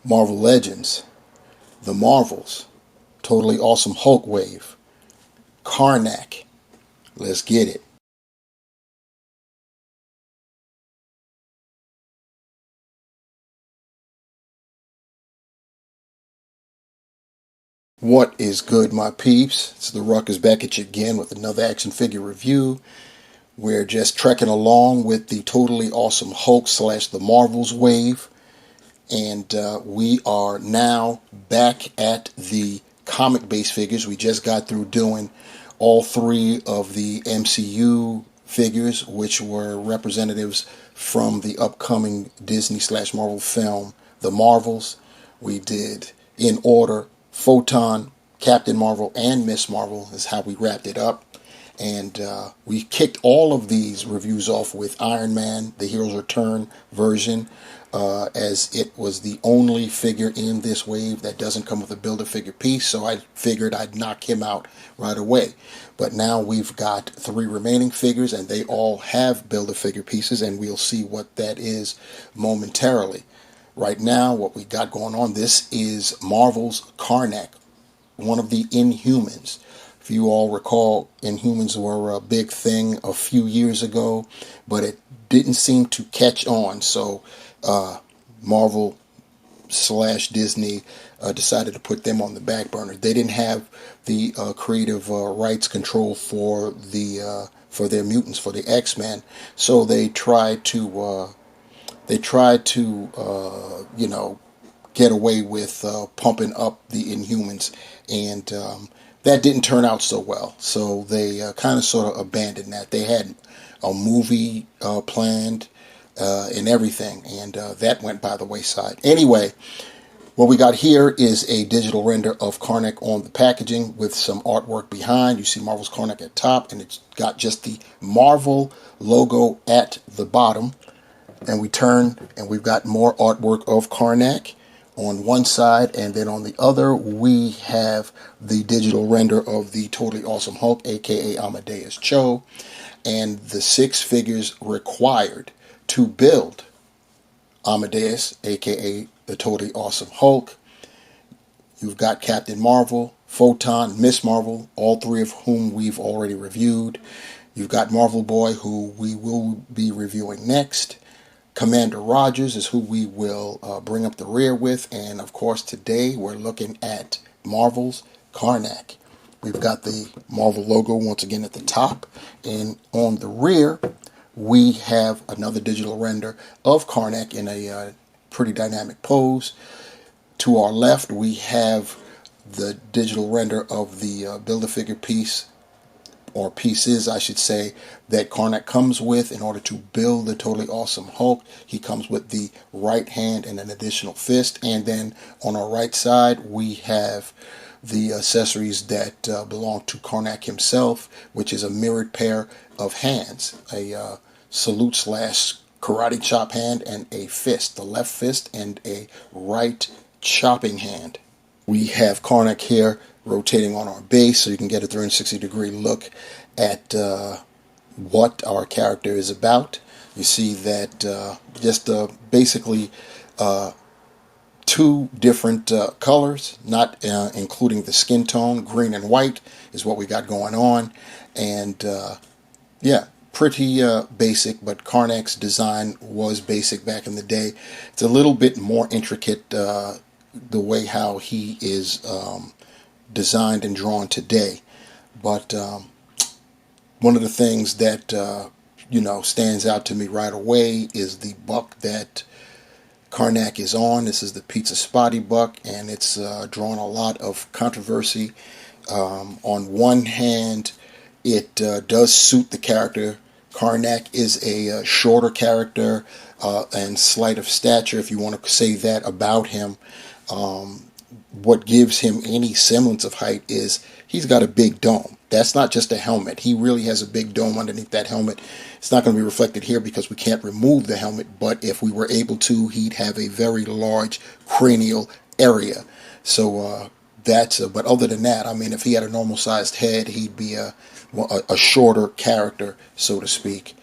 Marvel Legends, The Marvels, Totally Awesome Hulk Wave, Karnak. Let's get it. What is good, my peeps? It's the Ruckus back at you again with another action figure review. We're just trekking along with the Totally Awesome Hulk / The Marvels wave. And we are now back at the comic-based figures. We just got through doing all three of the MCU figures, which were representatives from the upcoming Disney / Marvel film, The Marvels. We did, in order, Photon, Captain Marvel, and Miss Marvel is how we wrapped it up. And we kicked all of these reviews off with Iron Man, the Hero's Return version, as it was the only figure in this wave that doesn't come with a Build-A-Figure piece, so I figured I'd knock him out right away. But now we've got three remaining figures, and they all have Build-A-Figure pieces, and we'll see what that is momentarily. Right now, what we got going on, this is Marvel's Karnak, one of the Inhumans. If you all recall, Inhumans were a big thing a few years ago, but it didn't seem to catch on. So Marvel / Disney decided to put them on the back burner. They didn't have the creative rights control for their mutants, for the X-Men, so they tried to get away with pumping up the Inhumans, and that didn't turn out so well. So they kind of sort of abandoned that. They had a movie planned and everything, and that went by the wayside. Anyway, what we got here is a digital render of Karnak on the packaging with some artwork behind. You see Marvel's Karnak at top, and it's got just the Marvel logo at the bottom. And we turn, and we've got more artwork of Karnak on one side, and then on the other we have the digital render of the Totally Awesome Hulk, aka Amadeus Cho, and the 6 figures required to build Amadeus, aka the Totally Awesome Hulk. You've got Captain Marvel, Photon, Miss Marvel, all three of whom we've already reviewed. You've got Marvel Boy, who we will be reviewing next. Commander Rogers is who we will bring up the rear with, and of course today we're looking at Marvel's Karnak. We've got the Marvel logo once again at the top, and on the rear we have another digital render of Karnak in a pretty dynamic pose. To our left we have the digital render of the Build-A-Figure piece, or pieces I should say, that Karnak comes with in order to build the Totally Awesome Hulk. He comes with the right hand and an additional fist, and then on our right side we have the accessories that belong to Karnak himself, which is a mirrored pair of hands, a salute / karate chop hand and a fist, the left fist and a right chopping hand. We have Karnak here rotating on our base so you can get a 360-degree look at what our character is about. You see that basically 2 different colors, not including the skin tone. Green and white is what we got going on, and yeah, pretty basic, but Karnak's design was basic back in the day. It's a little bit more intricate the way how he is designed and drawn today, but one of the things that stands out to me right away is the buck that Karnak is on. This is the Pizza Spotty buck, and it's drawn a lot of controversy. On one hand, it does suit the character. Karnak is a shorter character and slight of stature, if you want to say that about him. What gives him any semblance of height is he's got a big dome. That's not just a helmet. He really has a big dome underneath that helmet. It's not going to be reflected here because we can't remove the helmet, but if we were able to, he'd have a very large cranial area. So but other than that, I mean, if he had a normal sized head, he'd be a shorter character, so to speak.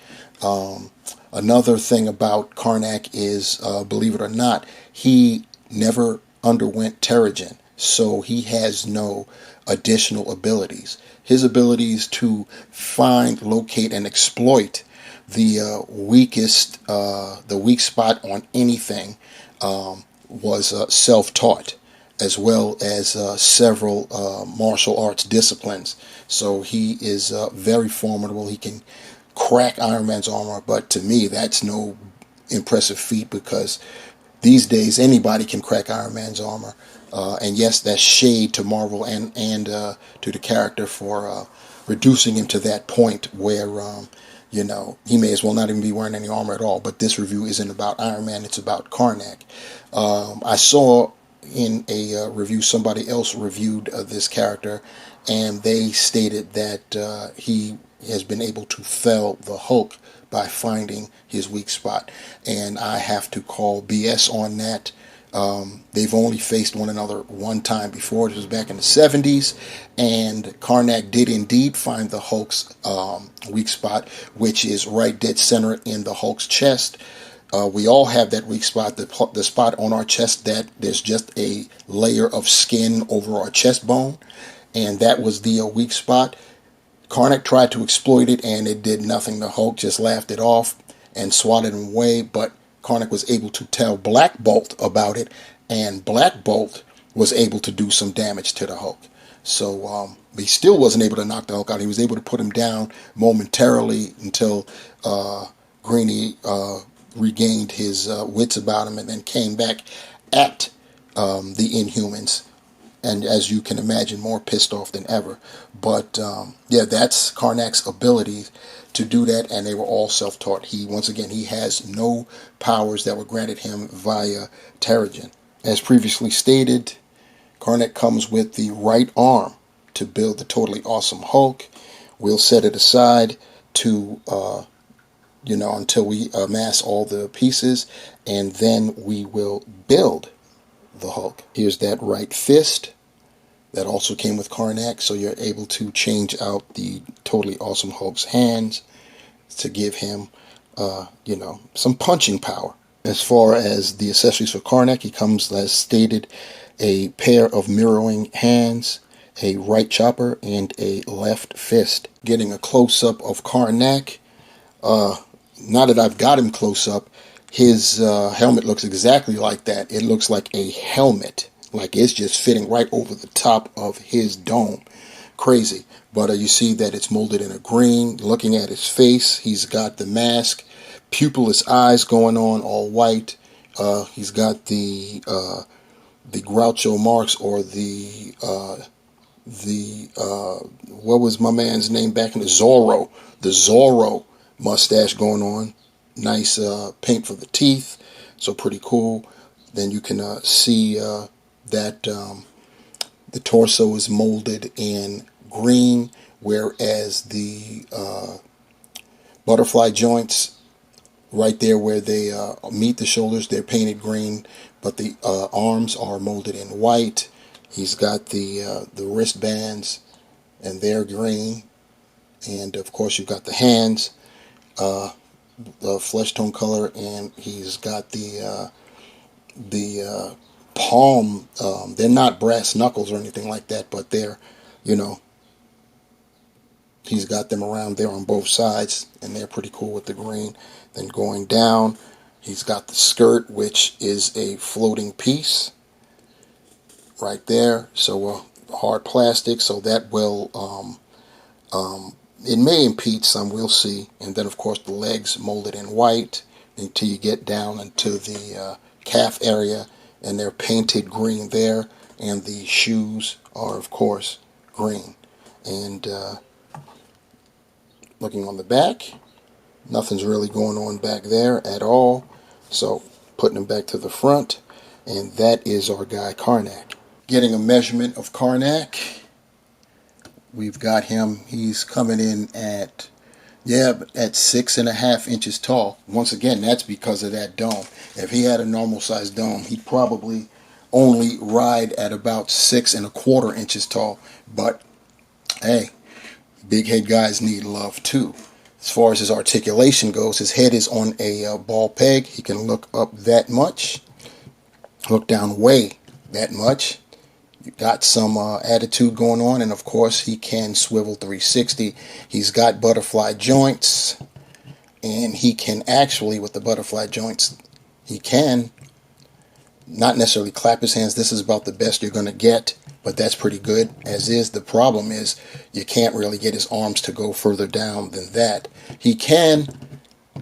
Another thing about Karnak is, believe it or not, he never underwent Terrigen, so he has no additional abilities. His abilities to find, locate, and exploit the weak spot on anything was self-taught, as well as several martial arts disciplines. So he is very formidable. He can crack Iron Man's armor, but to me, that's no impressive feat, because these days anybody can crack Iron Man's armor. And yes, that's shade to Marvel and to the character for reducing him to that point where he may as well not even be wearing any armor at all. But this review isn't about Iron Man; it's about Karnak. I saw in a review somebody else reviewed this character, and they stated that he has been able to fell the Hulk by finding his weak spot, and I have to call BS on that. They've only faced one another one time before. It was back in the 70s, and Karnak did indeed find the Hulk's weak spot, which is right dead center in the Hulk's chest. We all have that weak spot, the spot on our chest that there's just a layer of skin over our chest bone, and that was the weak spot. Karnak tried to exploit it, and it did nothing. The Hulk just laughed it off and swatted him away, but Karnak was able to tell Black Bolt about it, and Black Bolt was able to do some damage to the Hulk. So he still wasn't able to knock the Hulk out. He was able to put him down momentarily until Greeny regained his wits about him, and then came back at the Inhumans. And as you can imagine, more pissed off than ever. But yeah, that's Karnak's ability to do that, and they were all self-taught. Once again, he has no powers that were granted him via Terrigen. As previously stated, Karnak comes with the right arm to build the totally awesome Hulk. We'll set it aside to until we amass all the pieces, and then we will build the Hulk. Here's that right fist. That also came with Karnak, so you're able to change out the totally awesome Hulk's hands to give him, some punching power. As far as the accessories for Karnak, he comes, as stated, a pair of mirroring hands, a right chopper, and a left fist. Getting a close-up of Karnak. Now that I've got him close up, his helmet looks exactly like that. It looks like a helmet. Like it's just fitting right over the top of his dome. Crazy. But you see that it's molded in a green. Looking at his face, he's got the mask, pupilless eyes going on, all white. He's got the Groucho Marx, or what was my man's name back in the Zorro mustache going on. Nice paint for the teeth, so pretty cool. Then you can see that the torso is molded in green, whereas the butterfly joints right there where they meet the shoulders, they're painted green, but the arms are molded in white. He's got the wristbands, and they're green, and of course you've got the hands, the flesh tone color, and he's got the palm. They're not brass knuckles or anything like that, but they're, he's got them around there on both sides, and they're pretty cool with the green. Then going down, he's got the skirt, which is a floating piece right there. So hard plastic, so that will it may impede some, we'll see. And then of course the legs molded in white until you get down into the calf area, and they're painted green there, and the shoes are of course green. And looking on the back, nothing's really going on back there at all, so putting them back to the front, and that is our guy Karnak. Getting a measurement of Karnak, we've got him, he's coming in at 6.5 inches tall. Once again, that's because of that dome. If he had a normal sized dome, he'd probably only ride at about 6.25 inches tall. But hey, big head guys need love too. As far as his articulation goes, his head is on a ball peg. He can look up that much. Hook down way that much. You got some attitude going on, and of course he can swivel 360. He's got butterfly joints, and he can actually, with the butterfly joints, he can not necessarily clap his hands. This is about the best you're going to get, but that's pretty good as is. The problem is you can't really get his arms to go further down than that. He can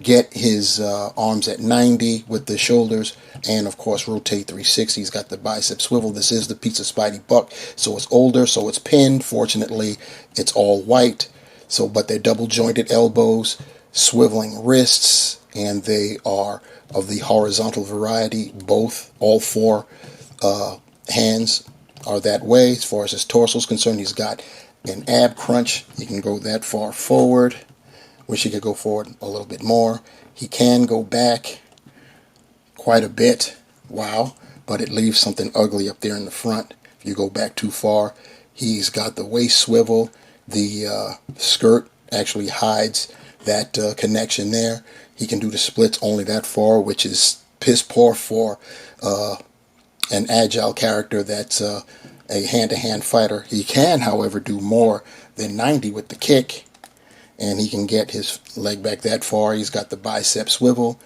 get his arms at 90 with the shoulders, and of course rotate 360. He's got the bicep swivel. This is the Pizza Spidey Buck, so it's older, so it's pinned. Fortunately, it's all white. So, but they're double jointed elbows, swiveling wrists, and they are of the horizontal variety. All four hands are that way. As far as his torso is concerned, he's got an ab crunch. He can go that far forward. Wish he could go forward a little bit more. He can go back quite a bit. Wow. But it leaves something ugly up there in the front. If you go back too far, he's got the waist swivel. The skirt actually hides that connection there. He can do the splits only that far, which is piss poor for an agile character that's a hand-to-hand fighter. He can, however, do more than 90 with the kick, and he can get his leg back that far. He's got the bicep swivel,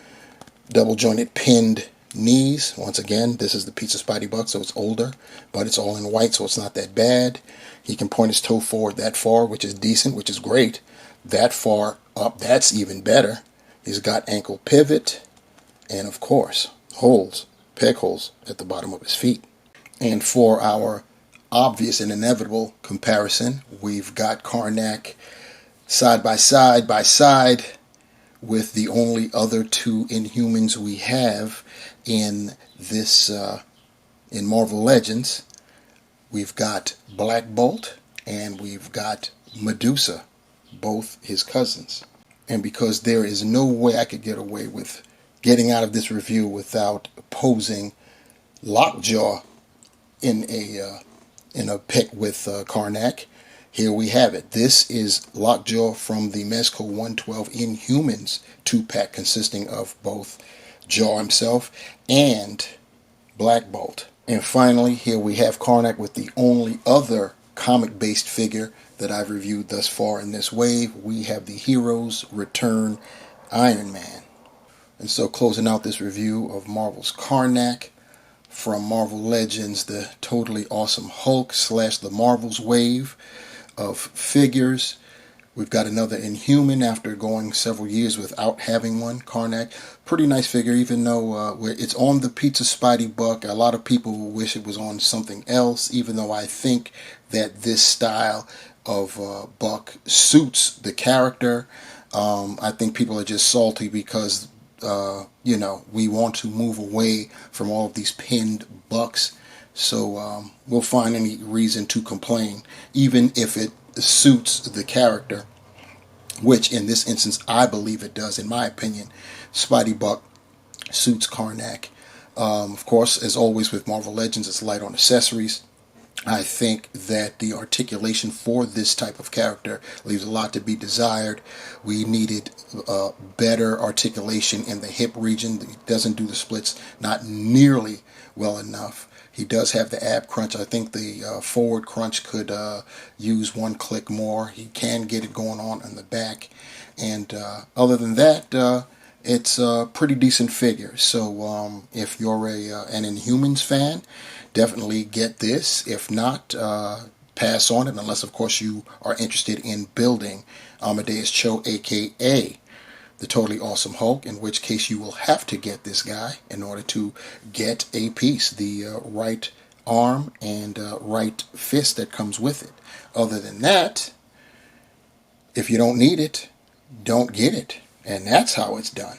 double jointed pinned knees. Once again, this is the Pizza Spidey Buck, so it's older, but it's all in white, so it's not that bad. He can point his toe forward that far, which is decent, which is great. That far up, that's even better. He's got ankle pivot, and of course, peg holes at the bottom of his feet. And for our obvious and inevitable comparison, we've got Karnak side by side with the only other two Inhumans we have in this in Marvel Legends. We've got Black Bolt and we've got Medusa, both his cousins. And because there is no way I could get away with getting out of this review without posing Lockjaw in a pick with Karnak, here we have it. This is Lockjaw from the Mezco 112 Inhumans 2-pack, consisting of both Jaw himself and Black Bolt. And finally, here we have Karnak with the only other comic-based figure that I've reviewed thus far in this wave. We have the Heroes Return Iron Man. And so, closing out this review of Marvel's Karnak from Marvel Legends, the totally awesome Hulk / the Marvels wave of figures. We've got another Inhuman after going several years without having one. Karnak, pretty nice figure, even though it's on the Pizza Spidey Buck. A lot of people wish it was on something else, even though I think that this style of Buck suits the character. I think people are just salty because we want to move away from all of these pinned Bucks. So we'll find any reason to complain, even if it suits the character, which in this instance I believe it does. In my opinion, Spidey Buck suits Karnak. Of course, as always with Marvel Legends, it's light on accessories. I think that the articulation for this type of character leaves a lot to be desired. We needed better articulation in the hip region. He doesn't do the splits not nearly well enough. He does have the ab crunch. I think the forward crunch could use one click more. He can get it going on in the back. And other than that, it's a pretty decent figure. So if you're an Inhumans fan, definitely get this. If not, pass on it, unless of course you are interested in building Amadeus Cho, aka the Totally Awesome Hulk, in which case you will have to get this guy in order to get a piece, the right arm and right fist that comes with it. Other than that, if you don't need it, don't get it. And that's how it's done.